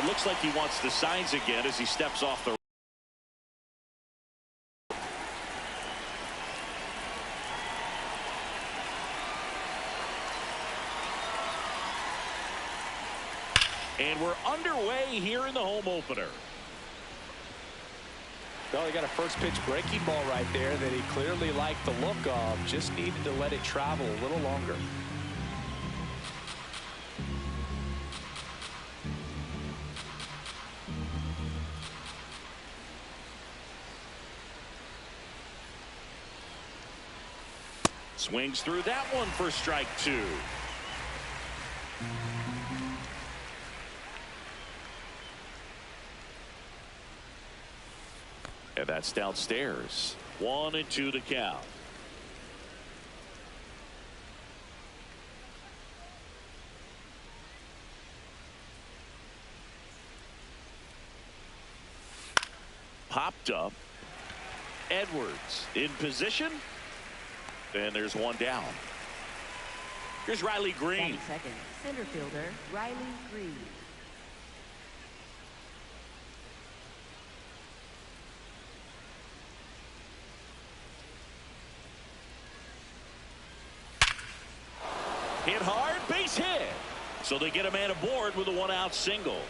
It looks like he wants the signs again as he steps off the. And we're underway here in the home opener. Well, he got a first pitch breaking ball right there that he clearly liked the look of. Just needed to let it travel a little longer. Swings through that one for strike two. And that's downstairs. 1-2 to count. Popped up. Edwards in position. And there's one down. Here's Riley Green. Second, center fielder Riley Green. Hit hard, base hit. So they get a man aboard with a one-out single.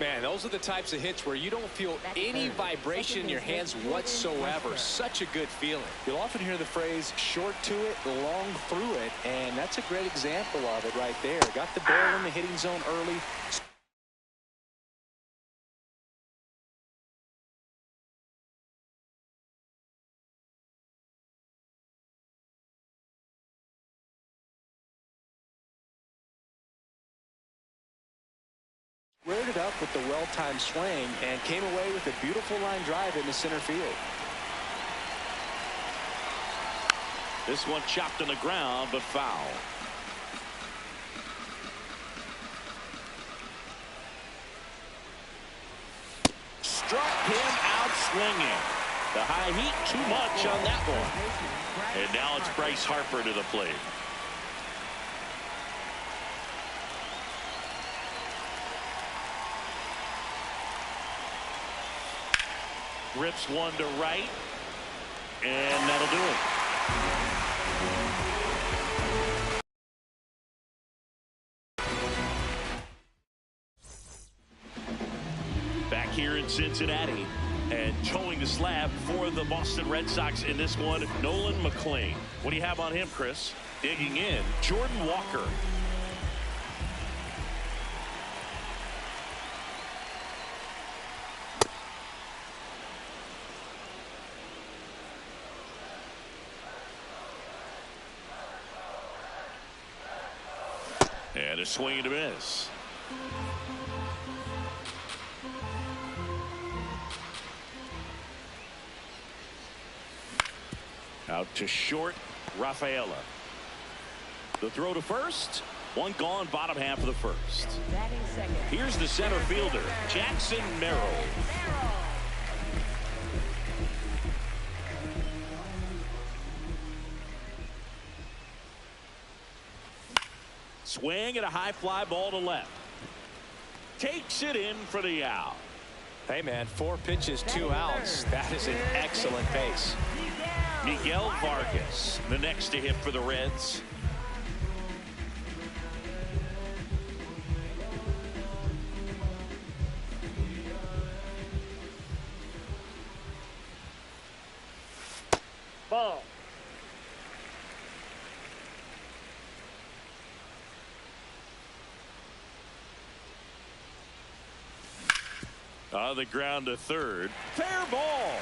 Man, those are the types of hits where you don't feel any vibration in your hands whatsoever. Such a good feeling. You'll often hear the phrase short to it, long through it, and that's a great example of it right there. Got the ball in the hitting zone early. Squared it up with the well-timed swing and came away with a beautiful line drive into center field. This one chopped on the ground, but foul. Struck him out swinging. The high heat too much on that one. And now it's Bryce Harper to the plate. Rips one to right, and that'll do it. Back here in Cincinnati, and towing the slab for the Boston Red Sox in this one, Nolan McLean. What do you have on him, Chris? Digging in, Jordan Walker. And a swing and a miss. Out to short, Rafaela. The throw to first. One gone, bottom half of the first. Here's the center fielder, Jackson Merrill. Swing and a high fly ball to left. Takes it in for the out. Hey, man, 4 pitches, 2 outs. That is an excellent pace. Miguel Vargas, the next to hit for the Reds. Ball. On the ground to third. Fair ball.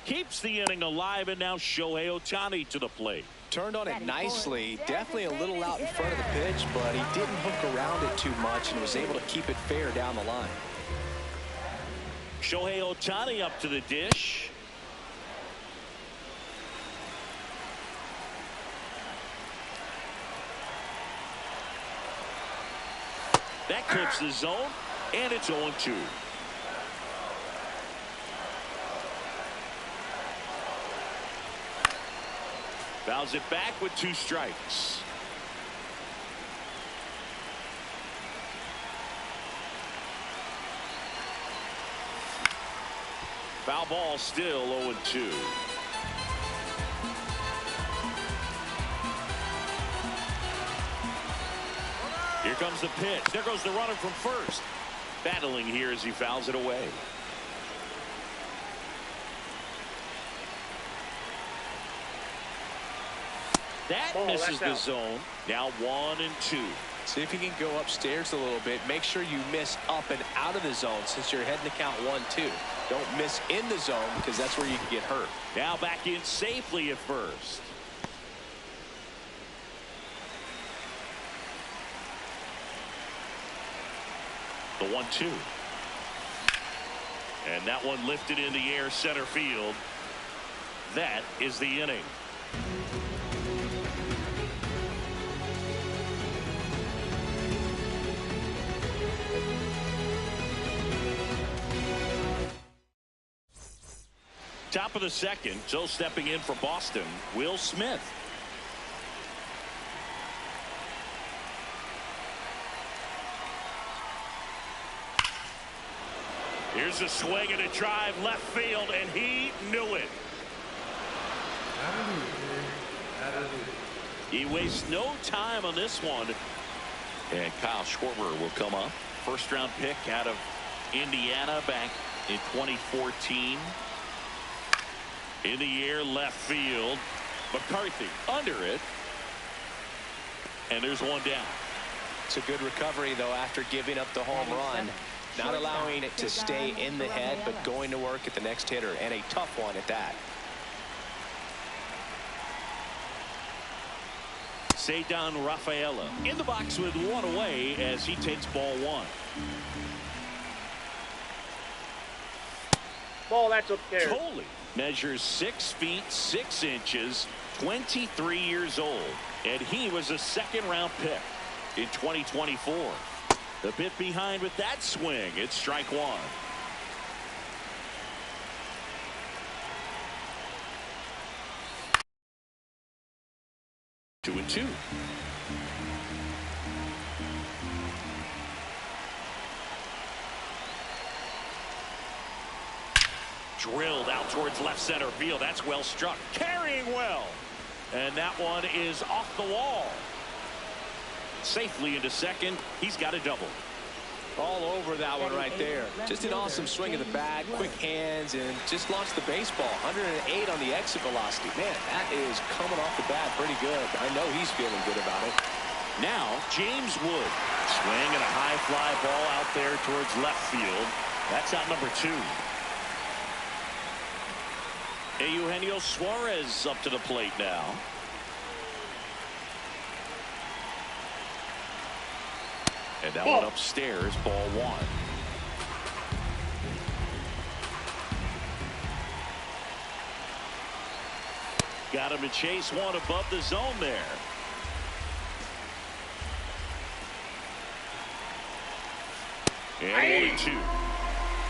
Keeps the inning alive, and now Shohei Ohtani to the plate. Turned on it nicely. Definitely a little out in front of the pitch, but he didn't hook around it too much and was able to keep it fair down the line. Shohei Ohtani up to the dish. That clips the zone, and it's 0-2. Fouls it back with 2 strikes. Foul ball, still 0-2. Here comes the pitch. There goes the runner from first. Battling here as he fouls it away. That misses the zone. Now 1-2. See if you can go upstairs a little bit. Make sure you miss up and out of the zone since you're heading to count 1-2. Don't miss in the zone because that's where you can get hurt. Now back in safely at first. The 1-2. And that one lifted in the air center field. That is the inning. Top of the second, so stepping in for Boston, Will Smith. Here's a swing and a drive left field, and he knew it. He wastes no time on this one. And Kyle Schwarber will come up. First round pick out of Indiana back in 2014. In the air left field. McCarthy under it. And there's one down. It's a good recovery, though, after giving up the home run. Not allowing it to stay in the head, but going to work at the next hitter, and a tough one at that. Cedar Rafaela in the box with one away as he takes ball 1. Ball, that's okay. Tolley measures 6 feet 6 inches, 23 years old, and he was a 2nd-round pick in 2024. The bit behind with that swing. It's strike 1. Two and 2. Drilled out towards left center field. That's well struck. Carrying well. And that one is off the wall. Safely into second. He's got a double. All over that one right there. Just an awesome swing of the bat, quick hands, and just launched the baseball. 108 on the exit velocity. Man, that is coming off the bat pretty good. I know he's feeling good about it. Now James Wood. Swing and a high fly ball out there towards left field. That's out number 2. Eugenio Suarez up to the plate now. And that one upstairs, ball 1. Got him to chase one above the zone there. And 1-2.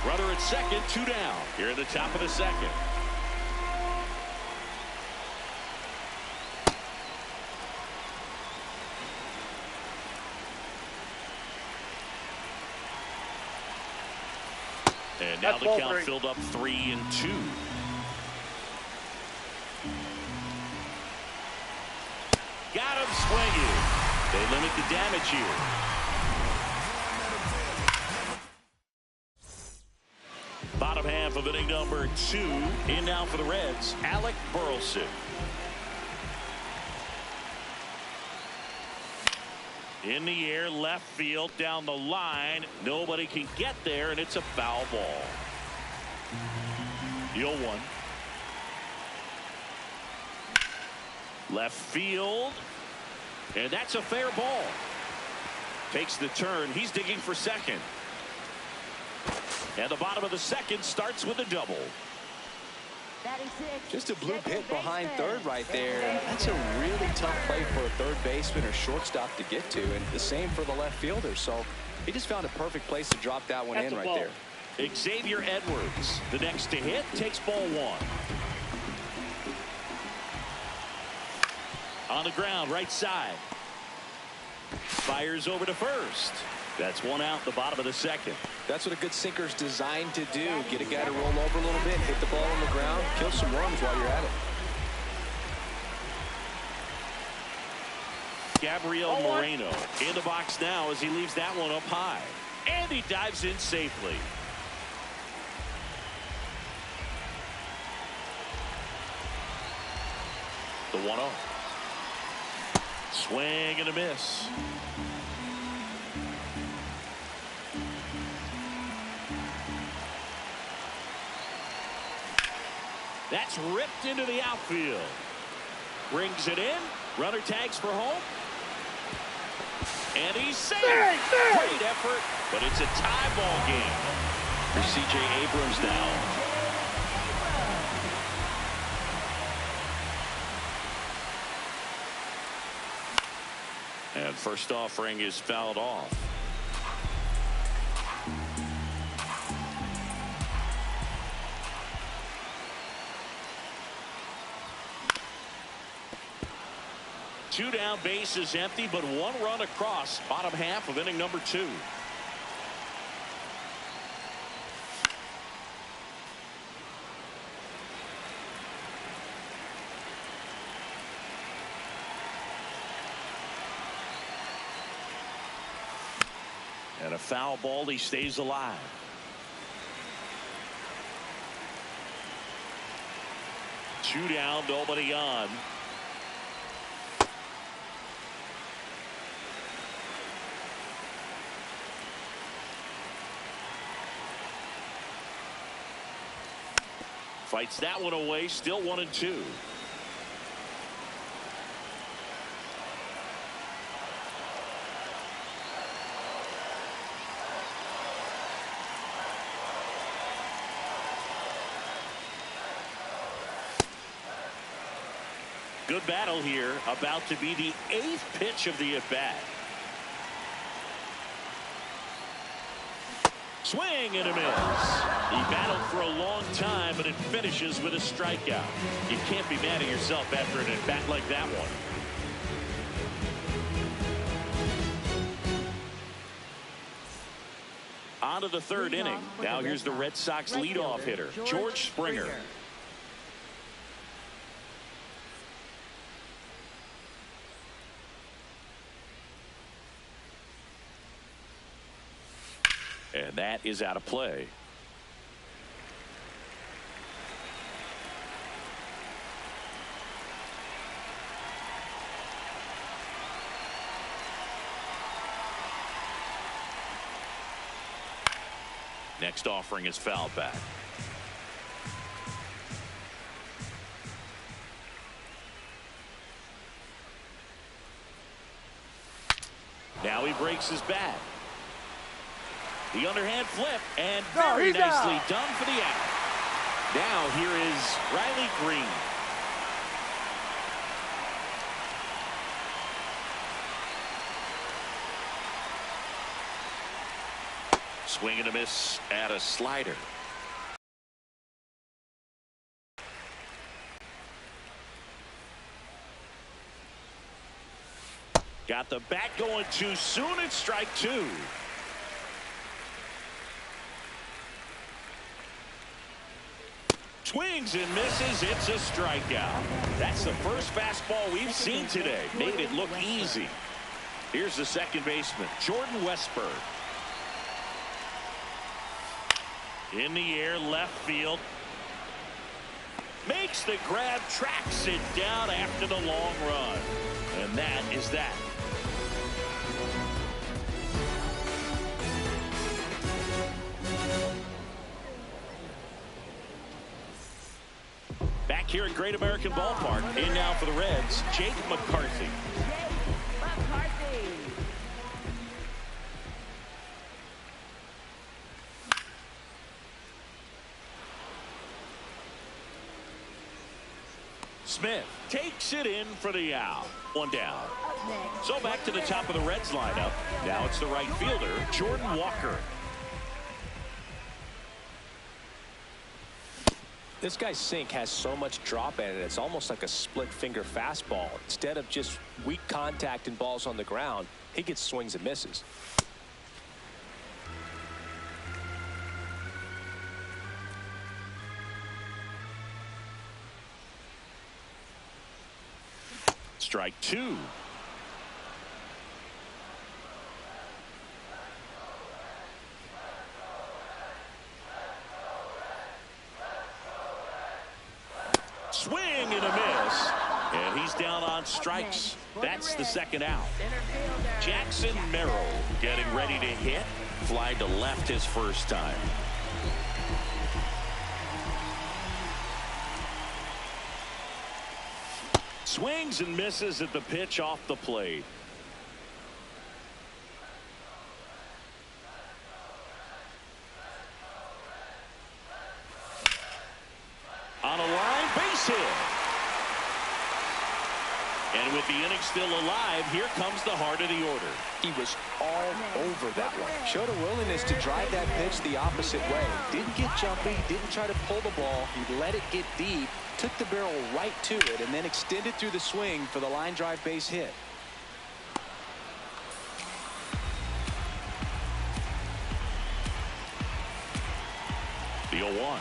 Runner at second, 2 down. Here at the top of the second. And now the count filled up 3-2. Got him swinging. They limit the damage here. Bottom half of inning number 2. In now for the Reds, Alec Burleson. In the air, left field, down the line. Nobody can get there, and it's a foul ball. 0-1. Left field. And that's a fair ball. Takes the turn. He's digging for second. And the bottom of the second starts with a double. Just a blue pit behind third right there. That's a really tough play for a third baseman or shortstop to get to, and the same for the left fielder. So he just found a perfect place to drop that one in right there. Xavier Edwards, the next to hit, takes ball 1. On the ground, right side. Fires over to first. That's one out the bottom of the second. That's what a good sinker's designed to do. Get a guy to roll over a little bit, hit the ball on the ground, kill some runs while you're at it. Gabriel Moreno in the box now as he leaves that one up high. And he dives in safely. The 1-0. Swing and a miss. That's ripped into the outfield. Brings it in. Runner tags for home. And he's safe. Great effort, but it's a tie ball game. For C.J. Abrams now. And first offering is fouled off. Two down, bases empty, but one run across. Bottom half of inning number 2. And a foul ball, he stays alive. Two down, nobody on. Fights that one away, still 1-2. Good battle here, about to be the 8th pitch of the at-bat. Swing and a miss. He battled for a long time, but it finishes with a strikeout. You can't be mad at yourself after an at-bat like that one. On to the 3rd inning. Now here's the Red Sox leadoff hitter, George Springer. And that is out of play. Next offering is fouled back. Now he breaks his bat. The underhand flip, and very nicely done for the out. Now here is Riley Green. Swing and a miss at a slider. Got the bat going too soon. It's strike 2. Swings and misses. It's a strikeout. That's the first fastball we've seen today. Made it look easy. Here's the second baseman, Jordan Westburg. In the air, left field. Makes the grab, tracks it down after the long run. And that is that. Back here at Great American Ballpark, in now for the Reds, Jake McCarthy. Smith takes it in for the out. One down. So back to the top of the Reds lineup. Now it's the right fielder, Jordan Walker. This guy's sink has so much drop in it, it's almost like a split finger fastball. Instead of just weak contact and balls on the ground, he gets swings and misses. Strike two. Swing and a miss. And he's down on strikes. That's the second out. Jackson Merrill getting ready to hit. Fly to left his first time. Swings and misses at the pitch off the plate. On a line, base hit. And with the inning still alive, here comes the heart of the order. He was all over that one. Showed a willingness to drive that pitch the opposite way. Didn't get jumpy, didn't try to pull the ball. He let it get deep, took the barrel right to it, and then extended through the swing for the line drive base hit. The 0-1.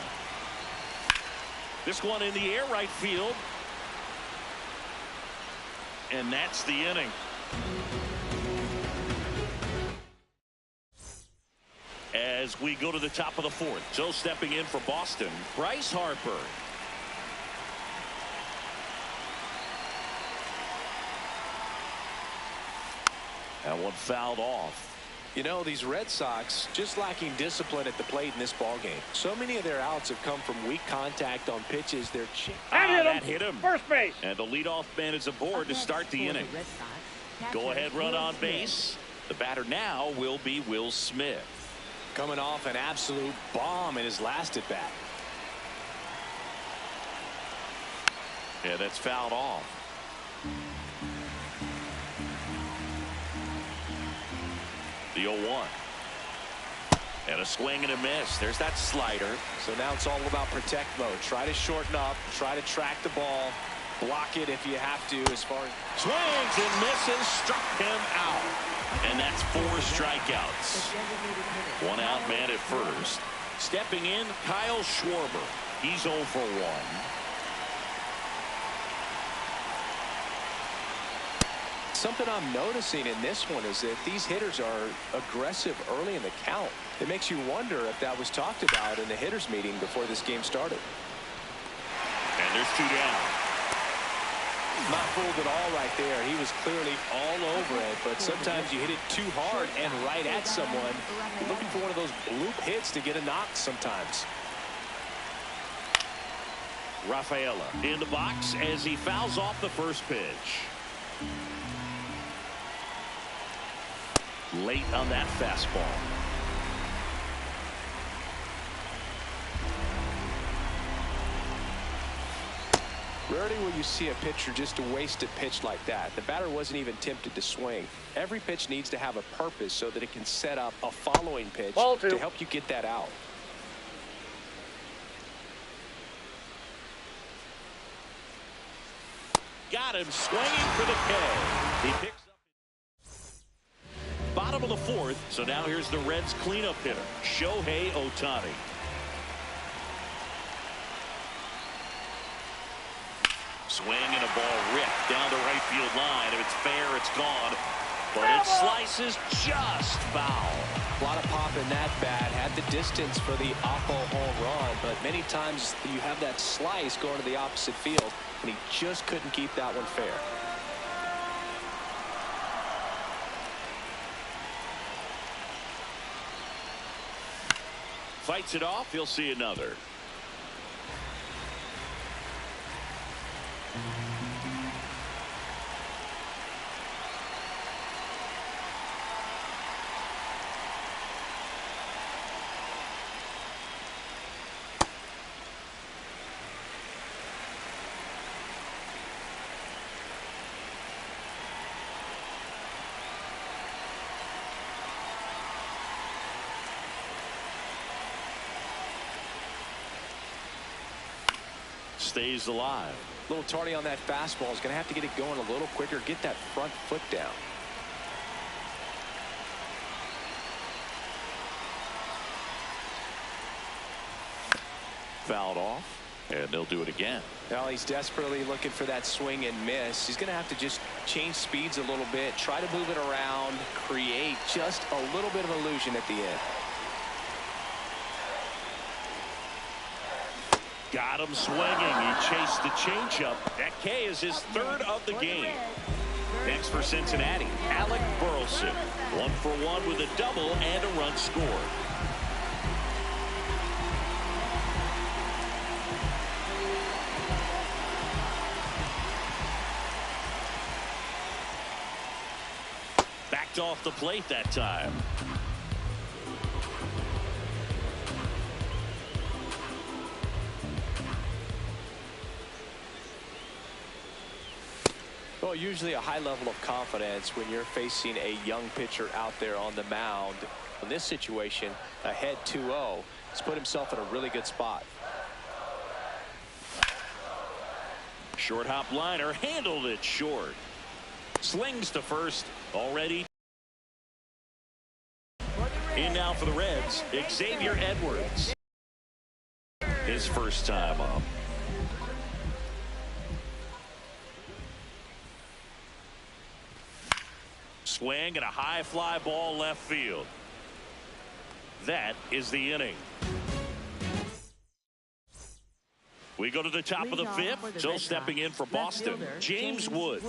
This one in the air right field. And that's the inning. As we go to the top of the fourth. So stepping in for Boston, Bryce Harper. That one fouled off. You know, these Red Sox just lacking discipline at the plate in this ball game. So many of their outs have come from weak contact on pitches. That hit him. First base. And the leadoff man is aboard to start the inning. Go ahead run on base. The batter now will be Will Smith. Coming off an absolute bomb in his last at bat. Yeah, that's fouled off. The 0-1. And a swing and a miss. There's that slider. So now it's all about protect mode. Try to shorten up. Try to track the ball. Block it if you have to. As far as swings and misses, struck him out. And that's 4 strikeouts. 1 out man at first. Stepping in, Kyle Schwarber. He's 0 for 1. Something I'm noticing in this one is that these hitters are aggressive early in the count. It makes you wonder if that was talked about in the hitters meeting before this game started. And there's 2 down. Not fooled at all right there. He was clearly all over it, but sometimes you hit it too hard and right at someone. You're looking for one of those bloop hits to get a knock sometimes. Rafaela in the box as he fouls off the first pitch. Late on that fastball. Rarely will you see a pitcher just waste a pitch like that. The batter wasn't even tempted to swing. Every pitch needs to have a purpose so that it can set up a following pitch to help you get that out. Got him swinging for the K. He picks up bottom of the fourth. So now here's the Reds cleanup hitter, Shohei Ohtani. Swing and a ball ripped down the right field line. If it's fair, it's gone. But it slices just foul. A lot of pop in that bat. Had the distance for the Oppo home run, but many times you have that slice going to the opposite field, and he just couldn't keep that one fair. Fights it off. He'll see another. stays alive. A little tardy on that fastball. Is going to have to get it going a little quicker. Get that front foot down. Fouled off, and they'll do it again. Now he's desperately looking for that swing and miss. He's going to have to just change speeds a little bit, try to move it around, create just a little bit of illusion at the end. Got him swinging. He chased the changeup. That K is his third of the game. Next for Cincinnati, Alec Burleson. 1 for 1 with a double and a run scored. Backed off the plate that time. Well, usually a high level of confidence when you're facing a young pitcher out there on the mound. In this situation, ahead 2-0, he's put himself in a really good spot. Short hop liner, handled it short. Slings to first, already. In now for the Reds, Xavier Edwards. His first time up. Swing and a high fly ball left field. That is the inning. We go to the top of the fifth. So stepping in for Boston, James Wood.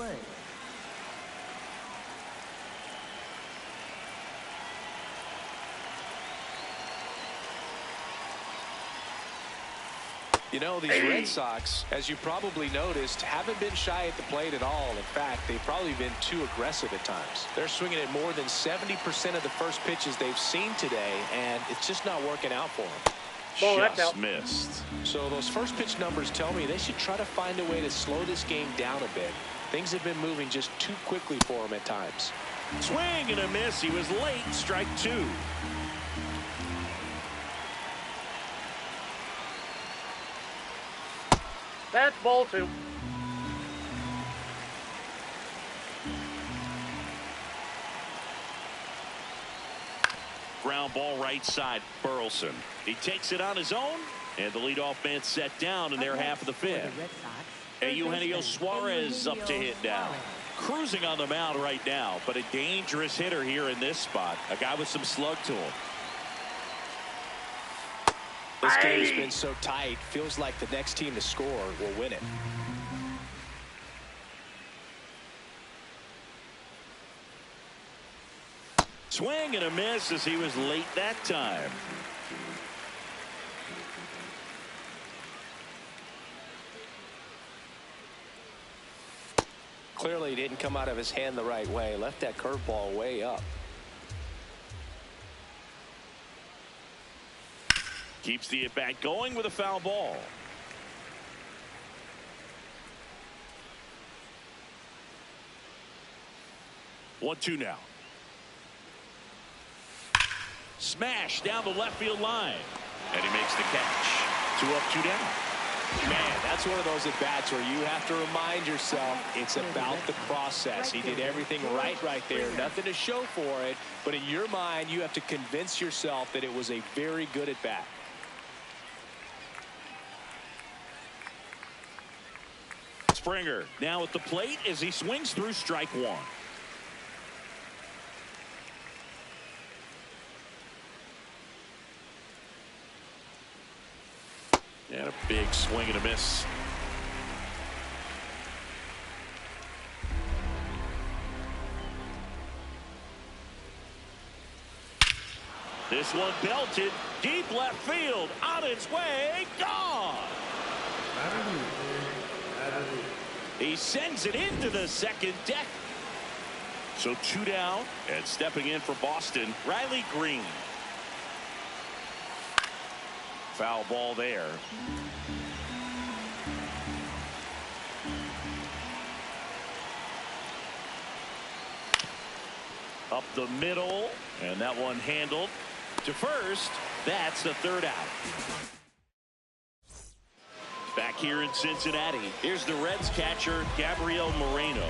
You know, these Red Sox, as you probably noticed, haven't been shy at the plate at all. In fact, they've probably been too aggressive at times. They're swinging at more than 70% of the first pitches they've seen today, and it's just not working out for them. Just missed. So those first pitch numbers tell me they should try to find a way to slow this game down a bit. Things have been moving just too quickly for them at times. Swing and a miss. He was late. Strike two. That's ball two. Ground ball right side, Burleson. He takes it on his own, and the leadoff man set down in their half of the fifth. Eugenio Suarez up to hit now. Cruising on the mound right now, but a dangerous hitter here in this spot. A guy with some slug to him. This game has been so tight, feels like the next team to score will win it. Swing and a miss as he was late that time. Clearly didn't come out of his hand the right way. Left that curveball way up. Keeps the at-bat going with a foul ball. One, two now. Smash down the left field line. And he makes the catch. 2 up, 2 down. Man, that's one of those at-bats where you have to remind yourself it's about the process. He did everything right there. Nothing to show for it. But in your mind, you have to convince yourself that it was a very good at-bat. Springer now at the plate as he swings through strike one. And a big swing and a miss. This one belted deep left field, on its way, gone. He sends it into the second deck. So 2 down, and stepping in for Boston, Riley Green. Foul ball there. Up the middle, and that one handled to first. That's the third out. Back here in Cincinnati, here's the Reds catcher, Gabriel Moreno.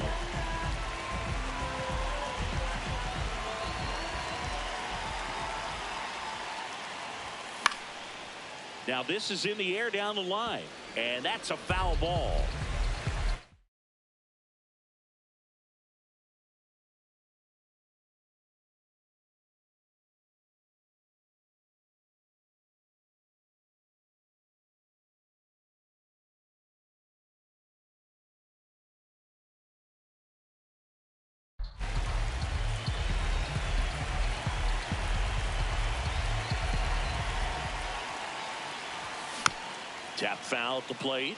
Now this is in the air down the line, and that's a foul ball. Tap foul at the plate.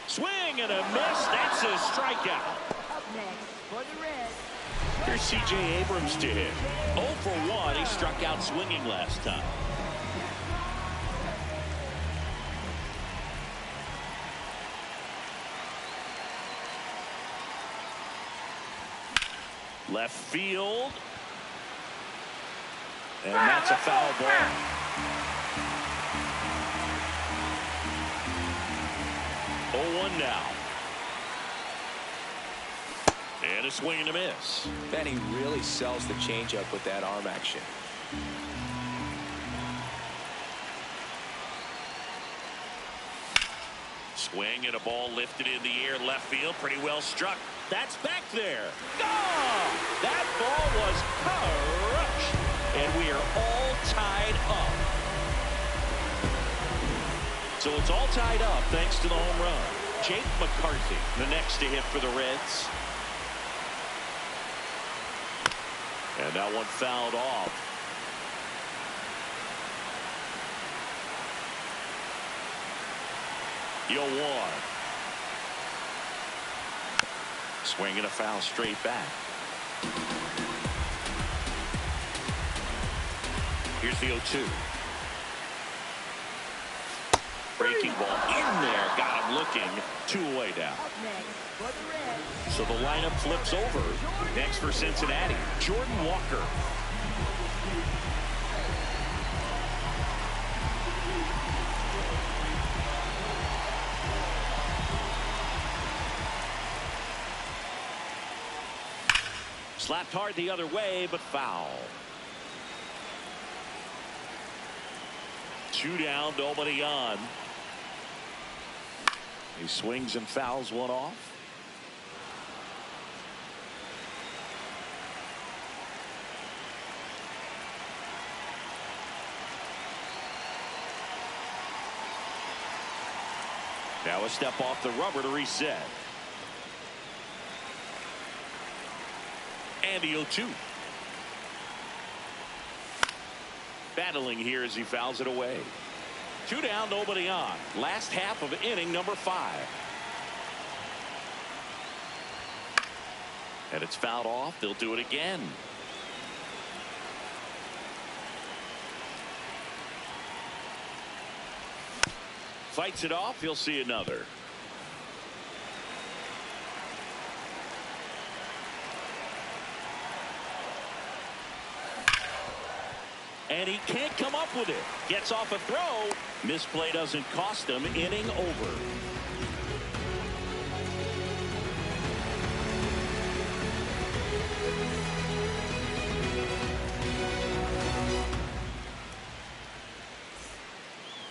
Swing and a miss. That's a strikeout. Up next for the Reds. Here's C.J. Abrams to hit. 0 for 1. He struck out swinging last time. Left field. And that's a foul ball. Oh, 1 now. And a swing and a miss. Man, he really sells the changeup with that arm action. Swing and a ball lifted in the air left field. Pretty well struck. That's back there. Gone! That ball was crushed. And we are all tied up. So it's all tied up thanks to the home run. Jake McCarthy, the next to hit for the Reds. And that one fouled off. Yo, 1. Swinging a foul straight back. Here's the 0-2. Breaking ball in there. Got him looking. 2 away now. Up next for the Reds. So the lineup flips over. Next for Cincinnati, Jordan Walker. Slapped hard the other way, but foul. 2 down, nobody on. He swings and fouls one off. Now a step off the rubber to reset. And the 0-2. Battling here as he fouls it away. 2 down, nobody on. Last half of inning number 5. And it's fouled off. They'll do it again. Fights it off. He'll see another. And he can't come up with it. Gets off a throw. Misplay doesn't cost him. Inning over.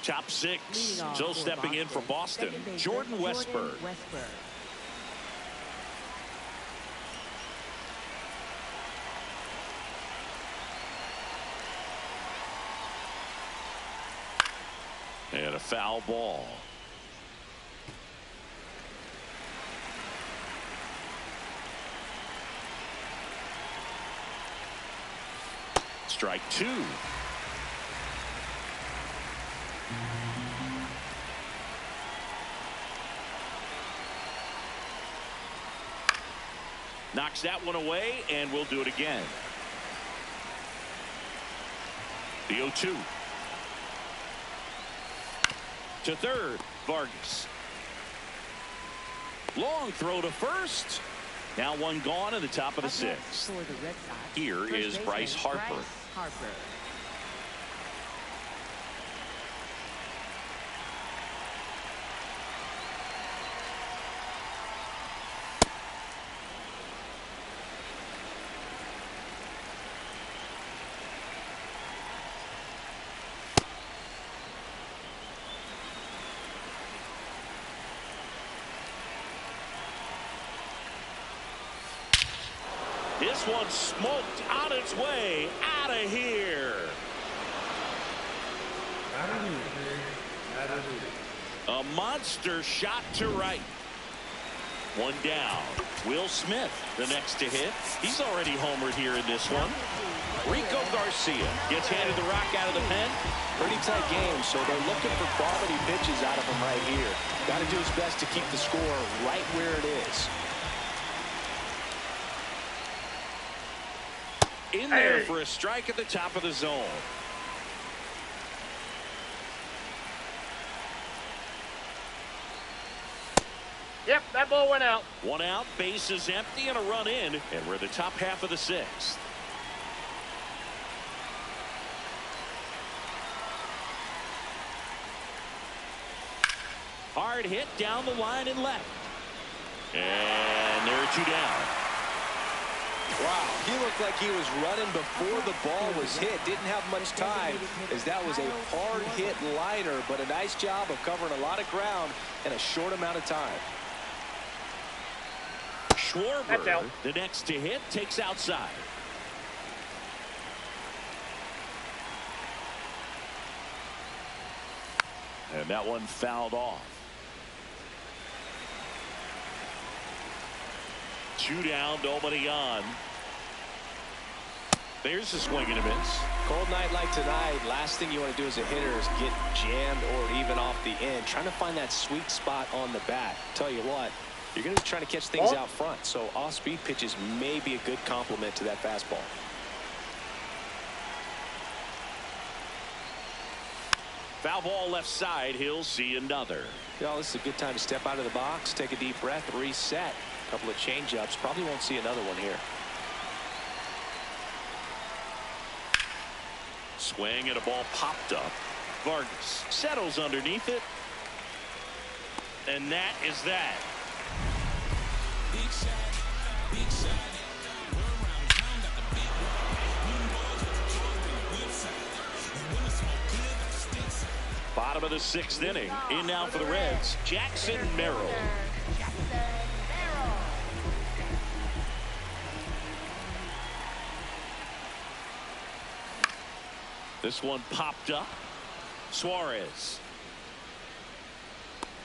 Top 6. So stepping in for Boston, Jordan Westburg. And a foul ball. Strike 2. Knocks that one away, and we'll do it again. The 0-2. To third, Vargas. Long throw to first. Now one gone in the top of the sixth. For the Red Sox, Here is first Bryce baseman, Harper. Bryce Harper. This one smoked on its way out of here. A monster shot to right. One down. Will Smith, the next to hit. He's already homered here in this one. Rico Garcia gets handed the rock out of the pen. Pretty tight game, so they're looking for quality pitches out of him right here. Got to do his best to keep the score right where it is. In there for a strike at the top of the zone. Yep, that ball went out. One out, base is empty, and a run in, and we're the top half of the sixth. Hard hit down the line and left. And there are two down. Wow, he looked like he was running before the ball was hit. Didn't have much time, as that was a hard hit liner, but a nice job of covering a lot of ground in a short amount of time. Schwarber, the next to hit, takes outside. And that one fouled off. Two down, nobody on. There's a swing and a miss. Cold night like tonight, last thing you want to do as a hitter is get jammed or even off the end. Trying to find that sweet spot on the bat. Tell you what, you're going to be trying to catch things out front, so off-speed pitches may be a good complement to that fastball. Foul ball left side. He'll see another. Well, this is a good time to step out of the box, take a deep breath, reset. A couple of change-ups. Probably won't see another one here. Swing and a ball popped up. Vargas settles underneath it. And that is that. Bottom of the sixth inning. In now for the Reds, Jackson Merrill. This one popped up. Suarez.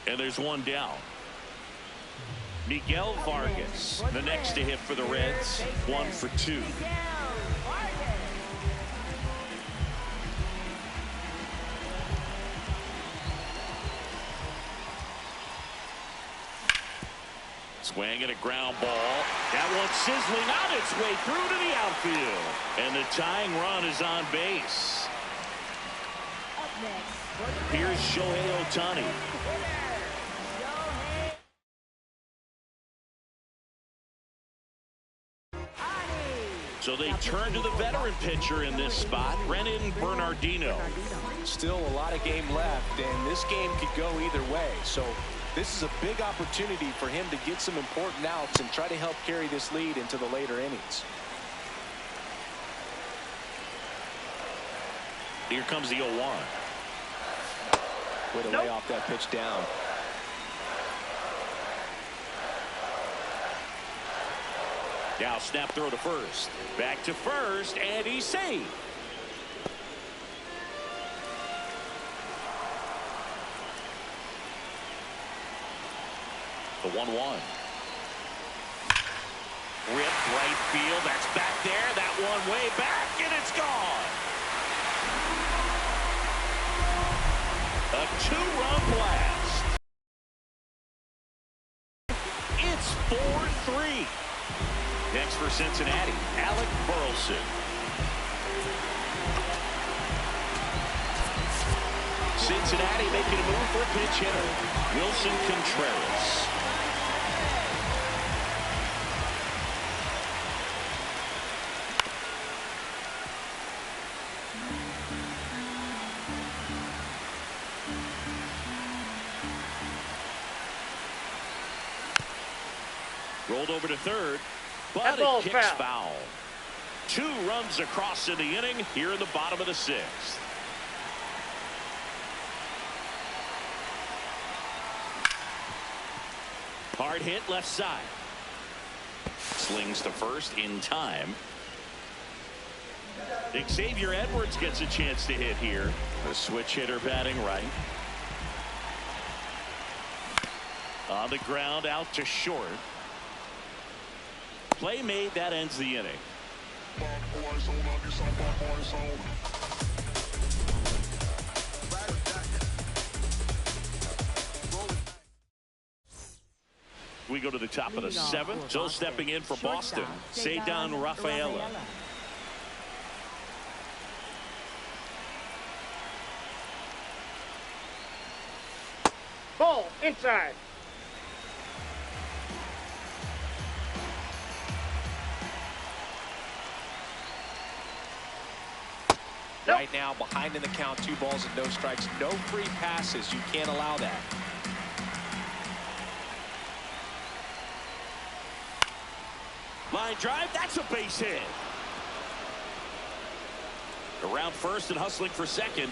And there's one down. Miguel Vargas, the next to hit for the Reds. 1 for 2. Swing and a ground ball. That one sizzling on its way through to the outfield. And the tying run is on base. Here's Shohei Ohtani. So they turn to the veteran pitcher in this spot, Brennan Bernardino. Still a lot of game left, and this game could go either way. So this is a big opportunity for him to get some important outs and try to help carry this lead into the later innings. Here comes the 0-1. Way to lay off that pitch down. Now snap throw to first. Back to first, and he's safe. The 1-1. Ripped right field. That's back there. That one way back, and it's gone. A two-run blast. It's 4-3. Next for Cincinnati, Alec Burleson. Cincinnati making a move for a pinch hitter, Wilson Contreras. Rolled over to third, but That it ball's kicks foul. foul. 2 runs across in the inning here in the bottom of the 6th. Hard hit left side. Slings to first in time. Xavier Edwards gets a chance to hit here. The switch hitter batting right. On the ground out to short. Play made, that ends the inning. We go to the top of the 7th. So stepping in for Boston, Cedar Rafaela. Ball inside. Right now, behind in the count, 2 balls and no strikes, no free passes. You can't allow that. Line drive, that's a base hit. Around first and hustling for second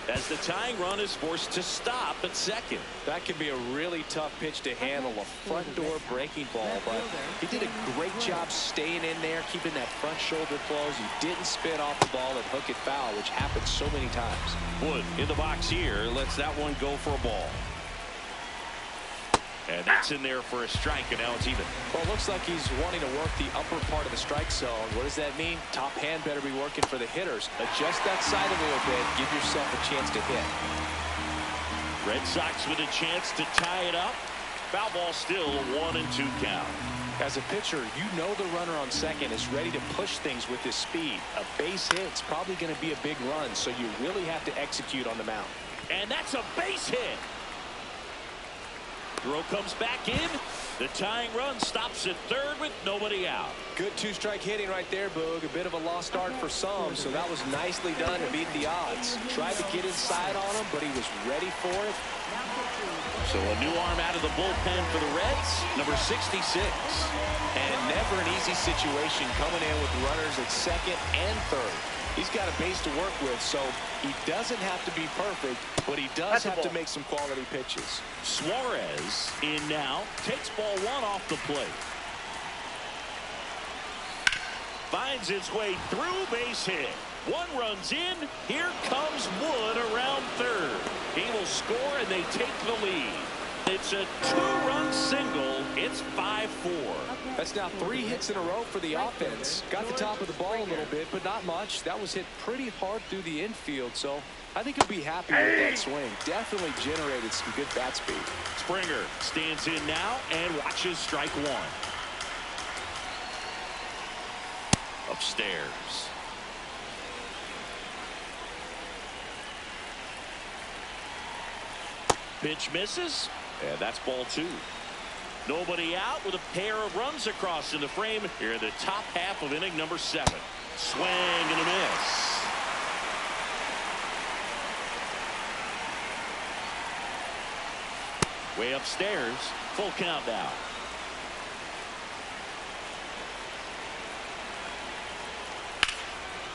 as the tying run is forced to stop at second. That can be a really tough pitch to handle, a front door breaking ball, but he did a great job staying in there, keeping that front shoulder closed. He didn't spin off the ball and hook it foul, which happens so many times. Wood in the box here, lets that one go for a ball. And that's in there for a strike, and now it's even. Well, it looks like he's wanting to work the upper part of the strike zone. What does that mean? Top hand better be working for the hitters. Adjust that side a little bit. Give yourself a chance to hit. Red Sox with a chance to tie it up. Foul ball still, a 1-2 count. As a pitcher, you know the runner on second is ready to push things with his speed. A base hit's probably going to be a big run, so you really have to execute on the mound. And that's a base hit. Throw comes back in. The tying run stops at third with nobody out. Good 2-strike hitting right there, Boog. A bit of a lost art for some, so that was nicely done to beat the odds. Tried to get inside on him, but he was ready for it. So a new arm out of the bullpen for the Reds, number 66. And never an easy situation coming in with runners at second and third. He's got a base to work with, so he doesn't have to be perfect, but he does have to make some quality pitches. Suarez in now, takes ball 1 off the plate. Finds its way through, base hit. 1 runs in. Here comes Wood around third. He will score, and they take the lead. It's a 2-run single. It's 5-4. That's now 3 hits in a row for the offense. Got the top of the ball a little bit, but not much. That was hit pretty hard through the infield, so I think he'll be happy with that swing. Definitely generated some good bat speed. Springer stands in now and watches strike 1. Upstairs. Pitch misses, and that's ball 2. Nobody out with a pair of runs across in the frame here in the top half of inning number 7. Swing and a miss. Way upstairs, full count now.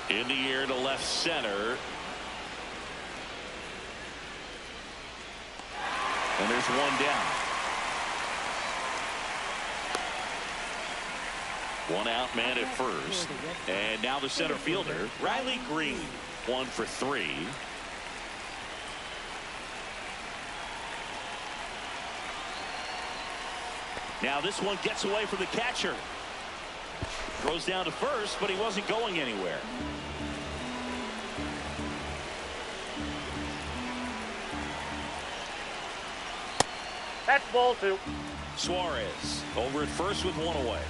In the air to left center. And there's 1 down. 1 out, man at first. And now the center fielder, Riley Green, 1 for 3. Now this one gets away from the catcher. Throws down to first, but he wasn't going anywhere. That's ball 2. Suarez over at first with 1 away.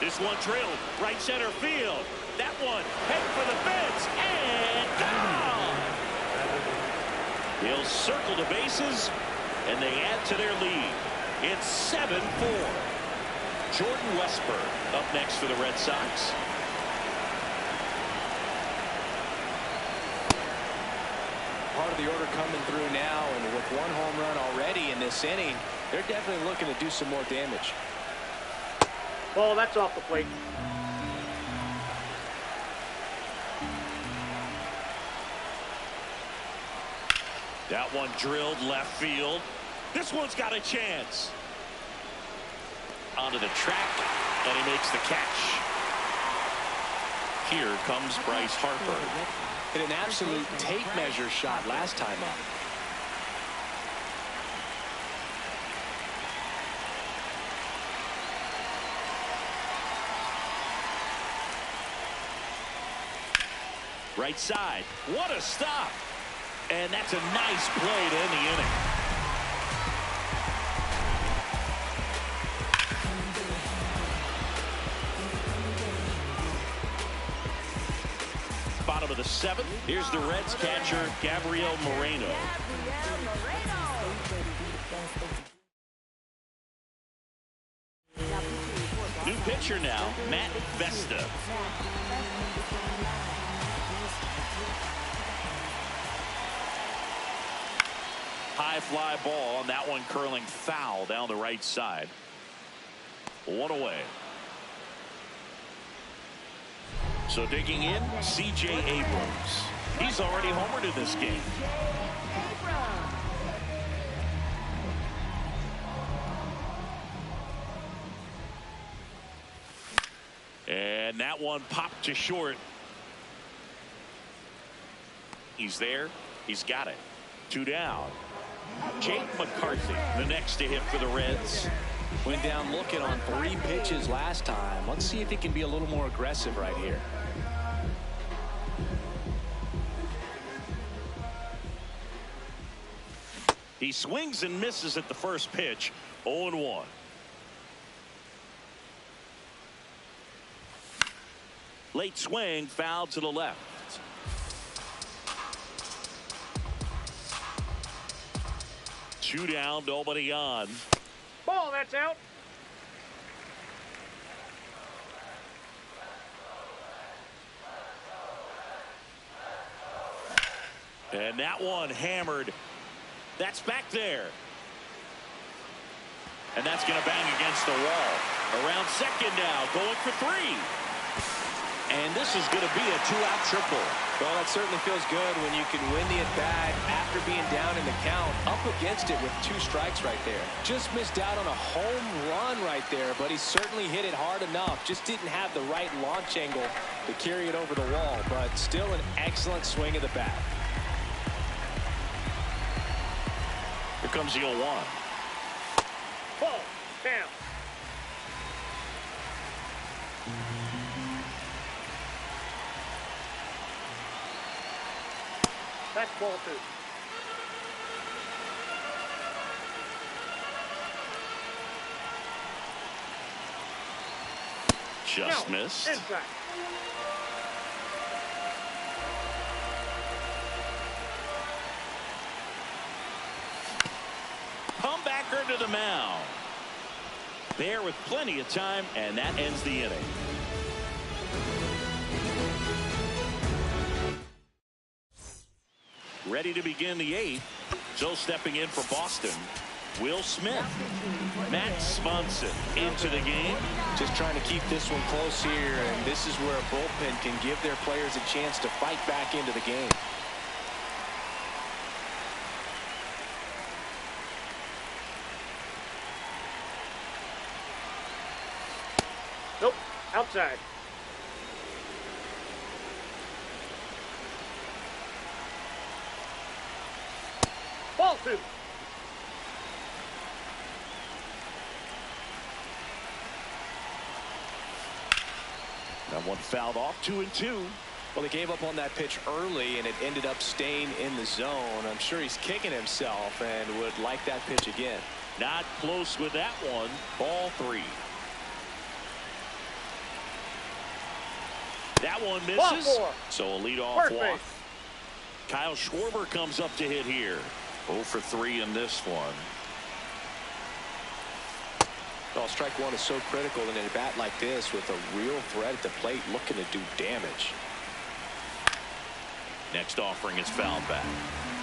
This one drilled right center field. That one head for the fence and gone. He'll circle the bases and they add to their lead. It's 7-4. Jordan Westburg up next for the Red Sox. part of the order coming through now, and with one home run already in this inning, they're definitely looking to do some more damage. Ball, that's off the plate. That one drilled left field. This one's got a chance. Onto the track, and he makes the catch. Here comes Bryce Harper. Hit an absolute tape measure shot last time up. Right side. What a stop. And that's a nice play to end the inning. Bottom of the seventh. Here's the Reds catcher, Gabriel Moreno. New pitcher now, Matt Vesta. High fly ball, and that one curling foul down the right side. One away. So digging in, C.J. Abrams. He's already homered in this game. And that one popped to short. He's there. He's got it. 2 down. Jake McCarthy, the next to hit for the Reds. Went down looking on 3 pitches last time. Let's see if he can be a little more aggressive right here. He swings and misses at the first pitch. 0-1. Late swing, foul to the left. Two down, nobody on. Ball, that's out. And that one hammered. That's back there. And that's going to bang against the wall. Around second now, going for 3. And this is going to be a 2-out triple. Well, that certainly feels good when you can win the at-bat after being down in the count, up against it with 2 strikes right there. Just missed out on a home run right there, but he certainly hit it hard enough. Just didn't have the right launch angle to carry it over the wall, but still an excellent swing of the bat. Here comes the 0-1. Ball, down. That's ball 2. Just missed. Inside. Comebacker to the mound. There with plenty of time, and that ends the inning. Ready to begin the 8th. So stepping in for Boston, Will Smith. Matt Swanson into the game. Just trying to keep this one close here, and this is where a bullpen can give their players a chance to fight back into the game. Nope, outside. Ball 2. That one fouled off. 2-2. Well, they gave up on that pitch early, and it ended up staying in the zone. I'm sure he's kicking himself and would like that pitch again. Not close with that one. Ball 3. That one misses. Ball 4. So a leadoff Perfect. walk. Kyle Schwarber comes up to hit here. 0 for 3 in this one. Well, strike one is so critical in a bat like this with a real threat at the plate looking to do damage. Next offering is fouled back.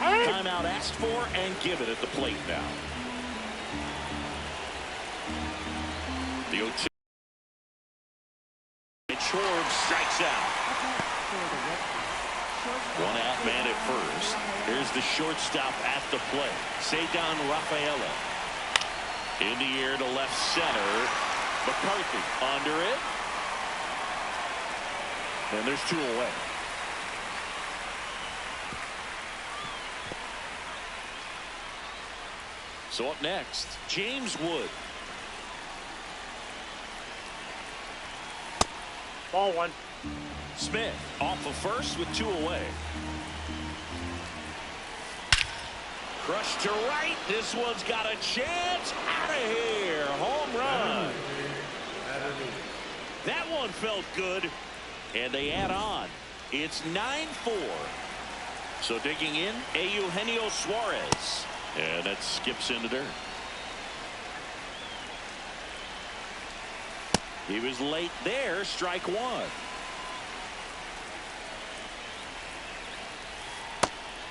Timeout asked for and given at the plate now. The 0-2. Schwartz strikes out. One out man at first. Here's the shortstop at the plate. Cedar Rafaela. In the air to left center. McCarthy under it. And there's 2 away. So up next, James Wood. Ball 1. Smith off of first with 2 away. Crushed to right. This one's got a chance. Out of here. Home run. That one felt good. And they add on. It's 9-4. So digging in, Eugenio Suarez. And that skips into dirt. He was late there. Strike 1.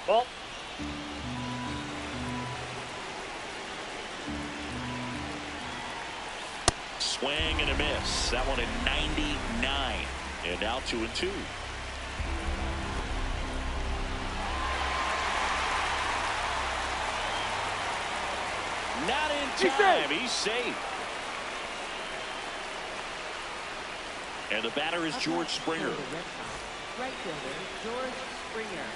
Ball. Swing and a miss. That one at 99. And now 2-2. Not in time. He's safe. And the batter is George Springer. Right fielder, George Springer.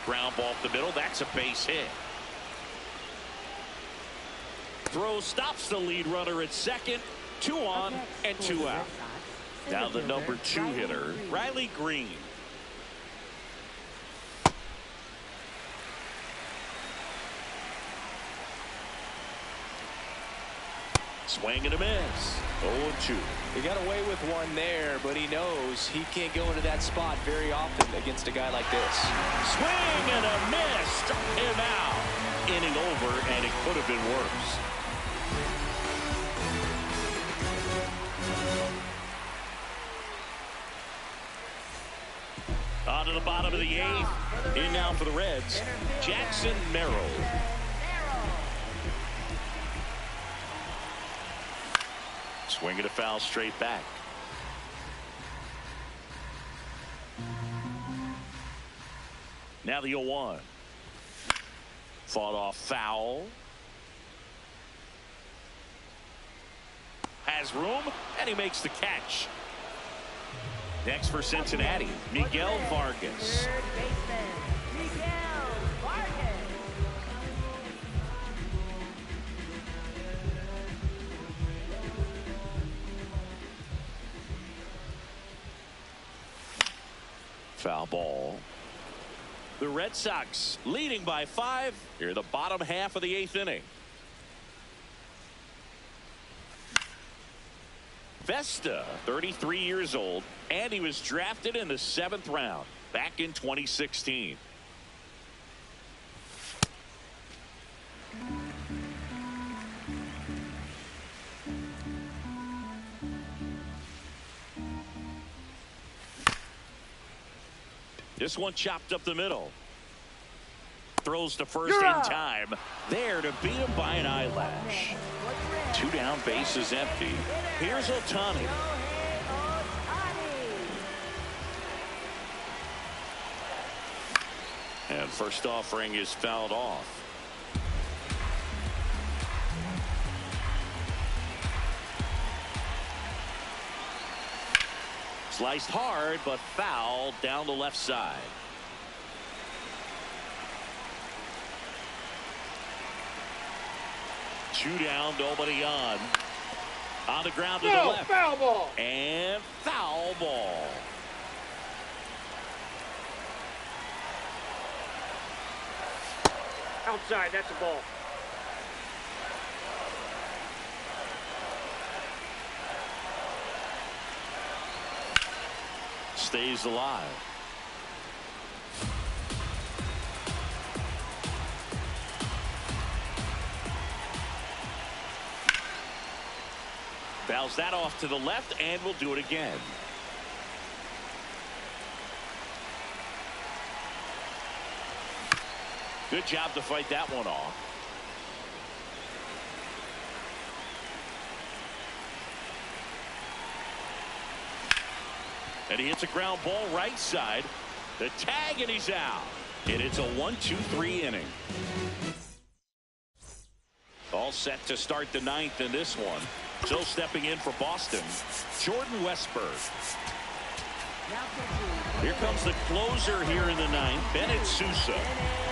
Ground ball up the middle. That's a base hit. Throw stops the lead runner at second. 2 on and 2 out. Now the number 2 hitter, Riley Green. Swing and a miss. 0-2. He got away with one there, but he knows he can't go into that spot very often against a guy like this. Swing and a miss. Struck him out. Inning over, and it could have been worse. On to the bottom of the 8th. In now for the Reds, Jackson Merrill. Swing and a foul straight back. Now the 0-1. Fought off foul. Has room, and he makes the catch. Next for Cincinnati, Miguel Vargas. Third baseman, Miguel Vargas. Foul ball. The Red Sox leading by 5 here in the bottom half of the 8th inning. Vesta, 33 years old, and he was drafted in the 7th round back in 2016. This one chopped up the middle. Throws to first in time. There to beat him by an eyelash. 2 down, bases empty. Here's Ohtani. And first offering is fouled off. Sliced hard, but foul down the left side. Two down, nobody on. On the ground to the left. Foul ball. And foul ball. Outside, that's a ball. Stays alive. Fouls that off to the left, and will do it again. Good job to fight that one off. And he hits a ground ball right side. The tag, and he's out. And it's a 1-2-3 inning. All set to start the ninth in this one. So stepping in for Boston, Jordan Westburg. Here comes the closer here in the ninth, Bennett Sousa.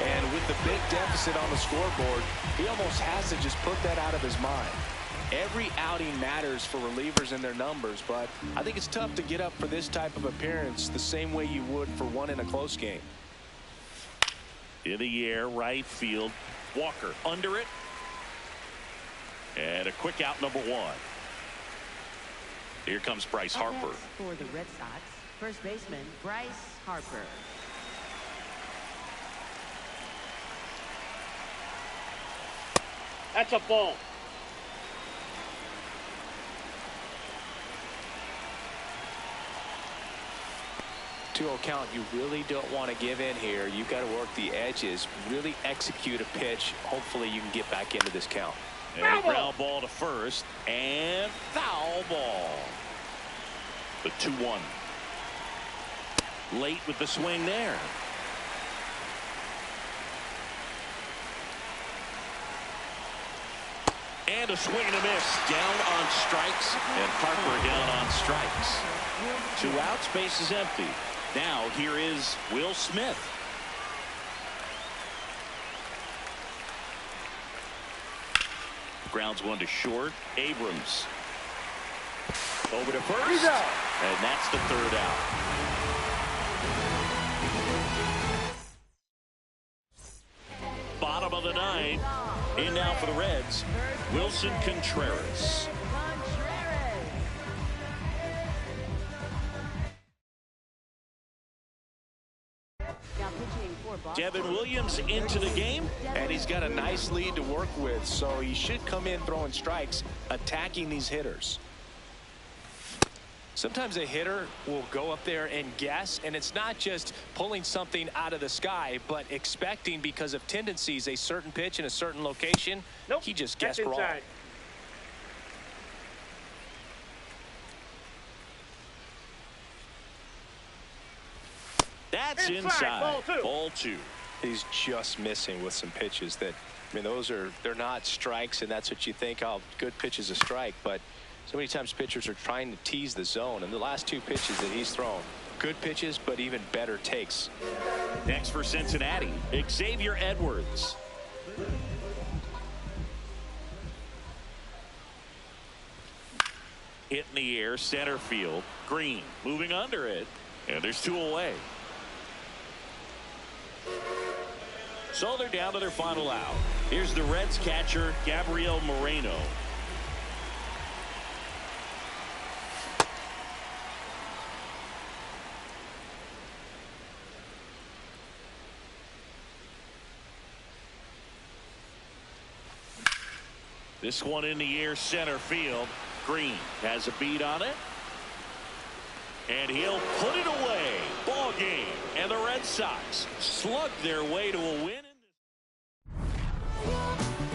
And with the big deficit on the scoreboard, he almost has to just put that out of his mind. Every outing matters for relievers and their numbers, but I think it's tough to get up for this type of appearance the same way you would for one in a close game. In the air, right field. Walker under it. And a quick out, number one. Here comes Bryce Harper. For the Red Sox, first baseman Bryce Harper. That's a ball. Two-0 count. You really don't want to give in here. You've got to work the edges, really execute a pitch. Hopefully you can get back into this count. And ground ball to first, and foul ball. The 2-1. Late with the swing there. And a swing and a miss. Down on strikes, and Harper down on strikes. 2 outs, base is empty. Now here is Will Smith. Grounds one to short. Abrams over to first, and that's the 3rd out. Bottom of the 9th. In now for the Reds, Wilson Contreras. Devin Williams into the game, and he's got a nice lead to work with, so he should come in throwing strikes, attacking these hitters. Sometimes a hitter will go up there and guess, and it's not just pulling something out of the sky, but expecting, because of tendencies, a certain pitch in a certain location. Nope, he just guessed wrong. Inside. That's inside. Ball two. He's just missing with some pitches that, I mean, they're not strikes, and that's what you think, oh, good pitch is a strike, but so many times pitchers are trying to tease the zone, and the last 2 pitches that he's thrown, good pitches, but even better takes. Next for Cincinnati, Xavier Edwards. Hit in the air, center field. Green moving under it, and there's 2 away. So they're down to their final out. Here's the Reds catcher, Gabriel Moreno. This one in the air, center field. Green has a beat on it, and he'll put it away. Ball game, and the Red Sox slug their way to a win.